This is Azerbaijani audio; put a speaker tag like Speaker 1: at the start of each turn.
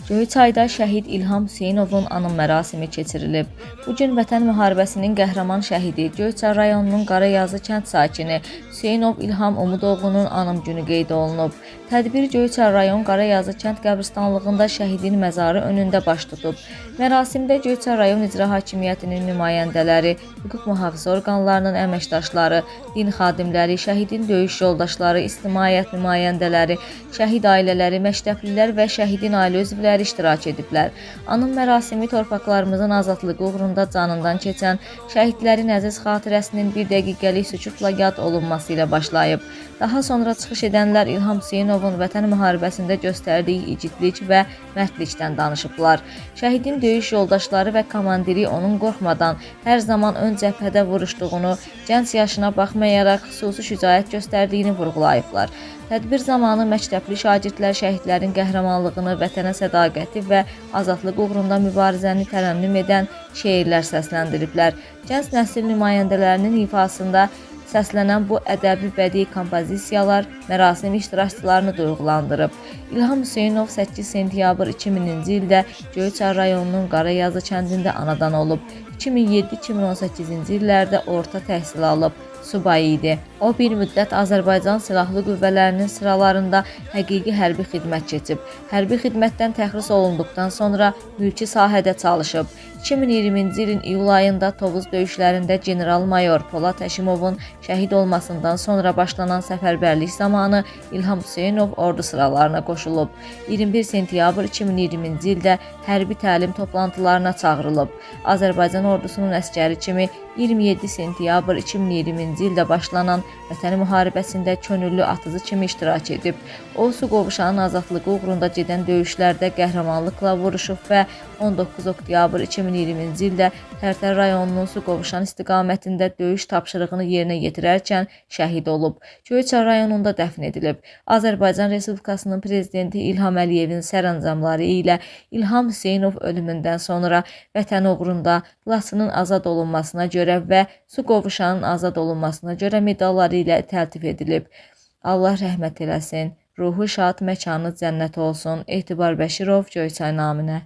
Speaker 1: Göyçayda şəhid İlham Hüseynovun anım mərasimi keçirilib. Bu gün Vətən müharibəsinin qəhrəman şəhidi, Göyçay rayonunun Qarayazı kənd sakini Hüseynov İlham Umudoğlunun anım günü qeyd olunub. Tədbir Göyçay rayon Qarayazı kənd qəbristanlığında şəhidin məzarı önündə baş tutub. Mərasimdə Göyçay rayon icra hakimiyyətinin nümayəndələri, hüquq mühafizə orqanlarının əməkdaşları, din xadimləri, şəhidin döyüş yoldaşları, ictimaiyyət nümayəndələri, şəhid ailələri, məktəblilər və şəhidin ailə üzvləri iştirak ediblər. Anım mərasimi torpaqlarımızın azadlığı uğrunda canından keçən şəhidlərin əziz xatirəsinin bir dəqiqəlik sükutla yad olunması ilə başlayıb. Daha sonra çıxış edənlər İlham Hüseynovun Vətən müharibəsində göstərdiyi igidlik və mərdlikdən danışıblar. Şəhidin döyüş yoldaşları və komandiri onun qorxmadan hər zaman ön cəbhədə vuruşduğunu, gənc yaşına baxmayaraq xüsusi şücaət göstərdiyini vurğulayıblar. Tədbir zamanı məktəbli şagirdlər şəhidlərin qəhrəmanlığını, vətənə sədaqəti və azadlıq uğrunda mübarizəni tərənnüm edən şeirlər səsləndiriblər. Gənc nəsil nümayəndələrinin ifasında səslənən bu ədəbi bədii kompozisiyalar mərasim iştirakçılarını duyğulandırıb. İlham Hüseynov 8 sentyabr 2000-ci ildə Göyçay rayonunun Qarayazı kəndində anadan olub. 2007-2018-ci illərdə orta təhsil alıb. Subay idi. O bir müddət Azərbaycan Silahlı Qüvvələrinin sıralarında həqiqi hərbi xidmət keçib. Hərbi xidmətdən təxris olunduqdan sonra mülki sahədə çalışıb. 2020-ci ilin iyul ayında Tovuz döyüşlərində general-mayor Polad Həşimovun şəhid olmasından sonra başlanan səfərbərlik zamanı İlham Hüseynov ordu sıralarına qoşulub. 21 sentyabr 2020-ci ildə hərbi təlim toplantılarına çağırılıb. Azərbaycan ordusunun əsgəri kimi 27 sentyabr 2020-ci ildə başlanan Vətən müharibəsində könüllü atıcı kimi iştirak edib. O, Suqovuşanın azadlığı uğrunda gedən döyüşlərdə qəhrəmanlıqla vuruşub və 19 oktyabr 2020-ci ildə Tərtər rayonunun Suqovuşan istiqamətində döyüş tapşırığını yerinə yetirərkən şəhid olub. Göyçay rayonunda dəfn edilib. Azərbaycan Respublikasının Prezidenti İlham Əliyevin sərəncamları ilə İlham Hüseynov ölümündən sonra vətən uğrunda Laçının azad olunmasına görə və Suqovuşanın azad olunmasına görə medalları ilə təltif edilib. Allah rəhmət eləsin, ruhu şad, məkanı cənnət olsun. Etibar Bəşirov, Göyçay naminə.